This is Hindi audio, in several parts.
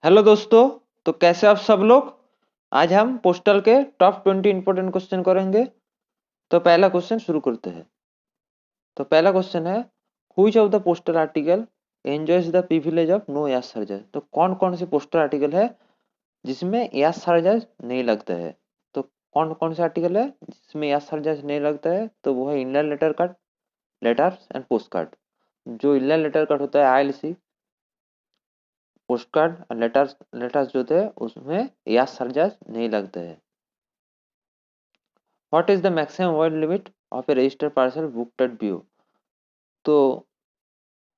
हेलो दोस्तों। तो कैसे आप सब लोग। आज हम पोस्टल के टॉप 20 इंपोर्टेंट क्वेश्चन करेंगे। तो पहला क्वेश्चन शुरू करते हैं। तो पहला क्वेश्चन है, which of the postal article enjoys the privilege of no यास चार्जेस। तो कौन कौन से पोस्टल आर्टिकल है जिसमें यास चार्जेस नहीं लगता है। तो कौन कौन से आर्टिकल है जिसमें यास चार्जेस नहीं लगता है, तो वो है inland letter card, letters and postcard. जो इनलाइन लेटर कार्ड होता है आईएलसी, पोस्ट कार्ड और लेटर्स लेटर्स जो थे उसमें यास चार्जेस नहीं लगते हैं। What is the maximum word limit of a register parcel book at BO. तो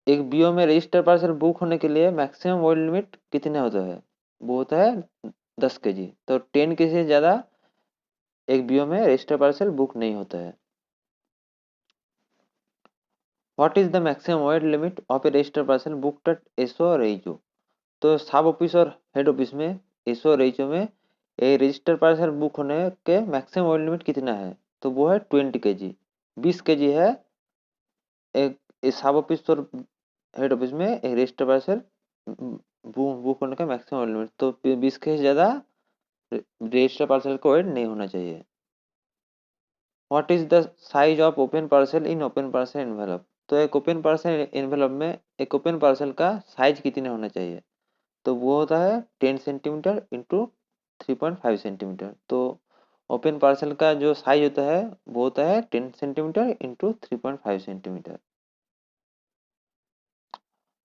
एक बीओ में रजिस्टर पार्सल बुक होने के लिए मैक्सिमम वर्ड लिमिट कितने होता है, वो होता है 10 kg। तो 10 kg से ज़्यादा एक बीओ में रजिस्टर पार्सल बुक नहीं होता है। What is the maximum word limit of a register parcel book at SO और एचओ। तो सब ऑफिस और हेड ऑफिस में, एसओ और एचओ में ए रजिस्टर पार्सल बुक होने के मैक्सिमम वर्ड लिमिट कितना है, तो वो है 20 kg। 20 kg है एक सब ऑफिस और हेड ऑफिस में एक रजिस्टर पार्सल बुक होने का मैक्सिमम लिमिट। तो 20 के ज़्यादा रजिस्टर पार्सल को ऐड नहीं होना चाहिए। What is the size of open parcel in open parcel envelope. तो एक ओपन पार्सल एनवेलप में एक ओपन पार्सल का साइज कितना होना चाहिए, तो वो होता है 10 सेंटीमीटर इंटू 3.5 सेंटीमीटर। तो ओपन पार्सल का जो साइज होता है वो होता है 10 centimetre into 3.5 centimetre.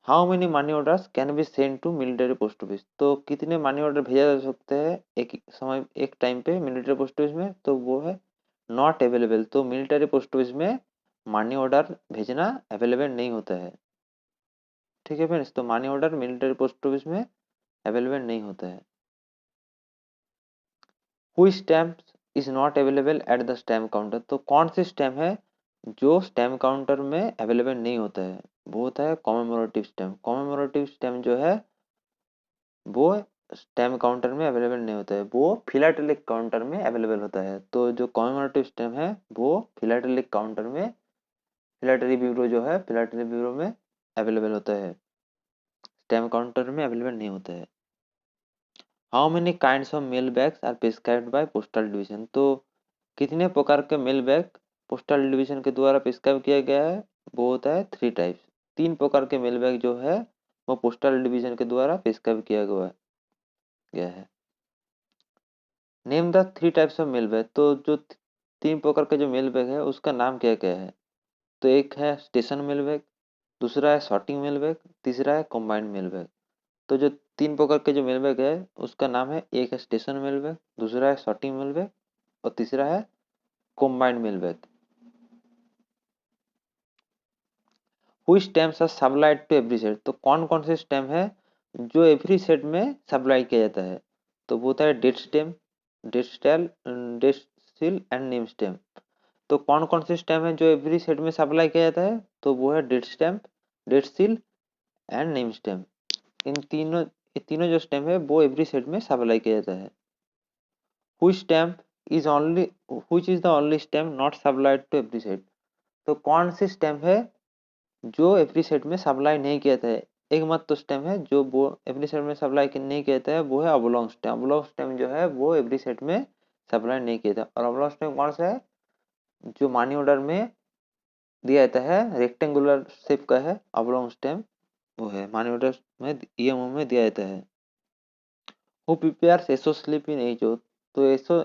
How many money orders can be send to military post office. तो कितने मनी ऑर्डर भेजा जा सकते हैं एक टाइम पे मिलिट्री पोस्ट ऑफिस में, तो वो है नॉट अवेलेबल। तो मिलिट्री पोस्ट ऑफिस में मनी ऑर्डर भेजना अवेलेबल नहीं होता है। ठीक है फ्रेंड्स, तो money order military post office में अवेलेबल नहीं होता है। Which stamp is not available at the stamp counter. तो कौन सी स्टैम्प है जो स्टैम्प काउंटर में अवेलेबल नहीं होता है, वो होता है कॉमेमोरेटिव स्टैम्प। कॉमेमोरेटिव स्टैम्प जो है वो स्टैम्प काउंटर में अवेलेबल नहीं होता है, वो फिलाटेलिक काउंटर में अवेलेबल होता है। तो जो कॉमेमोरेटिव स्टैम्प है वो फिलाटेलिक काउंटर में, फिलाटरी ब्यूरो जो है फिलाटरी ब्यूरो में अवेलेबल होता है, स्टैम्प काउंटर में अवेलेबल नहीं होता है। How many kinds of mail bags are prescribed by postal division. तो कितने प्रकार के मेल बैग पोस्टल डिवीजन के द्वारा प्रिस्क्राइब किया गया है, वो होता है 3 टाइप्स। 3 प्रकार के मेल बैग जो है वो पोस्टल डिवीजन के द्वारा प्रिस्क्राइब किया गया है। Name the 3 types of male bag. तो जो 3 प्रकार के जो मेल बैग है उसका नाम क्या क्या है, तो एक है स्टेशन मेल बैग, दूसरा है सॉर्टिंग मेल बैग, तीसरा है कंबाइंड मेल बैग। तो जो 3 प्रकार के जो मेल बैग है उसका नाम है, एक है स्टेशन मेल बैग, दूसरा है सॉर्टिंग मेल बैग और तीसरा है combined mail bag. Which stamps are supplied to every set. तो कौन कौन से स्टैम्प है जो एवरी सेट में सप्लाई किया जाता है, तो वो होता है date stamp, date style, date seal and name stamp. तो कौन कौन से स्टैम्प है जो एवरी सेट में सप्लाई किया जाता है, तो वो है date stamp, date seal and name stamp. ये तीनों जो स्टैम्प है वो एवरी सेट में सप्लाई किया जाता है। Which stamp is only which is the only stamp not supplied to every set. तो कौन सी स्टैम्प है जो एवरी सेट में सप्लाई नहीं किया जाता है। एक मत तो स्टैम्प है जो वो एवरी सेट में सप्लाई नहीं किया जाता है, वो है ऑबलॉन्ग स्टैम्प। ऑबलॉन्ग स्टैम्प जो है वो एवरी सेट में सप्लाई नहीं किया जाता। और ऑबलॉन्ग स्टैम्प कौन सा है, जो मनी ऑर्डर में दिया जाता है, रेक्टेंगुलर शेप का है ऑबलॉन्ग स्टैम्प, वो है मनी ऑर्डर में ईएमओ में दिया जाता है। Who prepares SO slip in HO. तो एसओ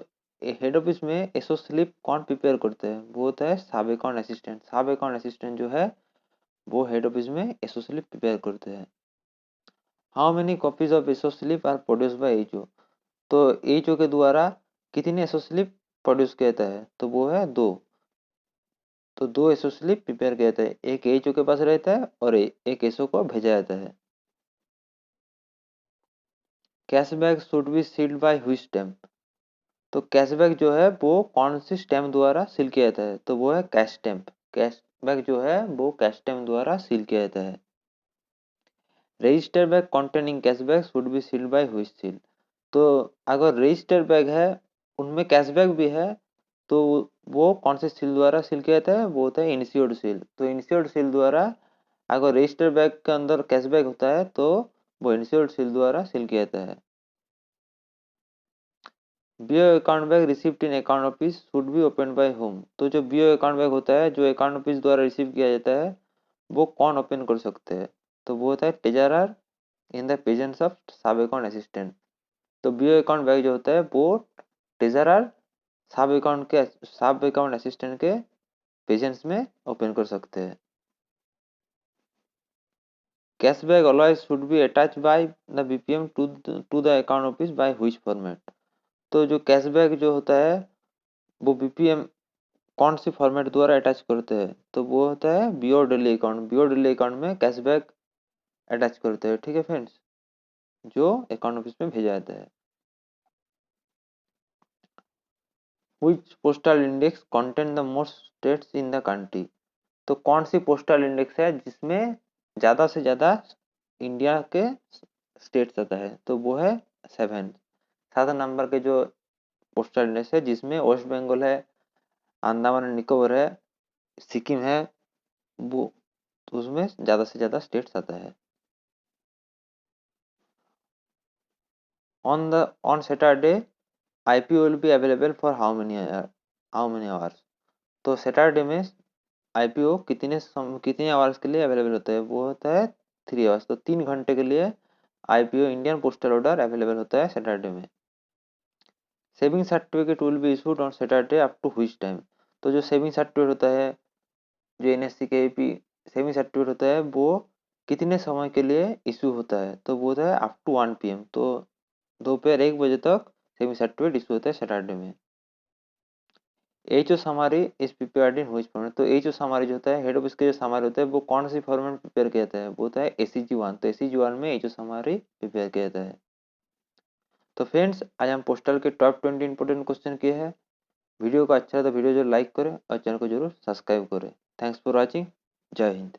हेड ऑफिस में एसओ स्लिप कौन प्रिपेयर करते हैं, वो होता है sub account assistant. Sub account assistant जो है वो हेड ऑफिस में एसओ स्लिप प्रिपेयर करते हैं। How many copies of SO slip are produce by HO. तो एचओ के द्वारा कितने एसओ स्लिप प्रोड्यूस किया जाता है, तो वो है 2। तो 2 एसओ स्लिप प्रिपेयर किया जाता है, एक एचओ के पास रहता है और एक एसओ को भेजा जाता है। Cash bag should be sealed by HO stamp. तो कैशबैक जो है वो कौन सी स्टैम्प द्वारा सील किया जाता है, तो वो है कैश स्टैम्प। कैशबैक जो है वो कैश स्टैम्प द्वारा सील किया जाता है। Register bag containing cash bag should be sealed by HO seal. तो अगर रजिस्टर बैग है उनमें कैशबैक भी है, तो वो कौन से सील द्वारा सील किया जाता है, वो होता है इंश्योर्ड सील। तो इंश्योर्ड सील द्वारा अगर रजिस्टर बैग के अंदर कैशबैक होता है तो वो इंश्योर्ड सील द्वारा सील किया जाता है। BO account bag receipt in account office should be open by whom. तो जो बीओ अकाउंट बैग होता है जो अकाउंट ऑफिस द्वारा रिसीव किया जाता है वो कौन ओपन कर सकते हैं? तो वो होता है treasurer in the presence of sub account assistant. तो बीओ अकाउंट बैग जो होता है वो ट्रेजरर सब अकाउंट असिस्टेंट के प्रेजेंस में ओपन कर सकते हैं। Cash bag alloy should be attach by the BPM to the account office by which format. तो जो कैशबैक जो होता है वो बीपीएम कौन सी फॉर्मेट द्वारा अटैच करते हैं? तो वो होता है BO daily account. BO daily account में कैशबैक अटैच करते हैं, ठीक है फ्रेंड्स, जो अकाउंट ऑफिस में भेजा जाता है। Which postal index contain the most states in the country? तो कौन सी पोस्टल इंडेक्स है जिसमें ज्यादा से ज्यादा इंडिया के स्टेट्स आता है? तो वो है 7। 7 नंबर के जो पोस्टल इंडेक्स है जिसमें वेस्ट बंगाल है, अंडमान एंड निकोबार है, सिक्किम है, वो तो उसमें ज्यादा से ज्यादा स्टेट्स आता है। On Saturday IPO will be available for how many hours? तो सैटरडे में आईपीओ कितने आवर्स के लिए अवेलेबल होता है? वो होता है 3 आवर्स। तो 3 घंटे के लिए IPO Indian postal order available होता है सैटरडे में। Saving certificate will be issued on Saturday up to which time? तो जो सेविंग सर्टिफिकेट होता है जो एनएससी के एपी सेविंग सर्टिफिकेट होता है वो कितने समय के लिए इशू होता है? तो वो होता है अप टू 1 PM। तो दोपहर 1 बजे तक सेविंग सर्टिफिकेट इशू होता है सैटरडे में। HO summary is prepared in which format? तो एचओ समारी जो होता है हेड ऑफिस के जो समारी होता है वो कौन सी फॉर्मेट प्रिपेयर किया जाता है? वो होता है एसीजी 1। तो एसीजी 1 में एचओ समारी प्रिपेयर किया जाता है। तो फ्रेंड्स आज हम पोस्टल के टॉप 20 इंपोर्टेंट क्वेश्चन किए हैं। वीडियो को अच्छा है तो वीडियो जो लाइक करें और चैनल को जरूर सब्सक्राइब करें। Thanks for watching. जय हिंद।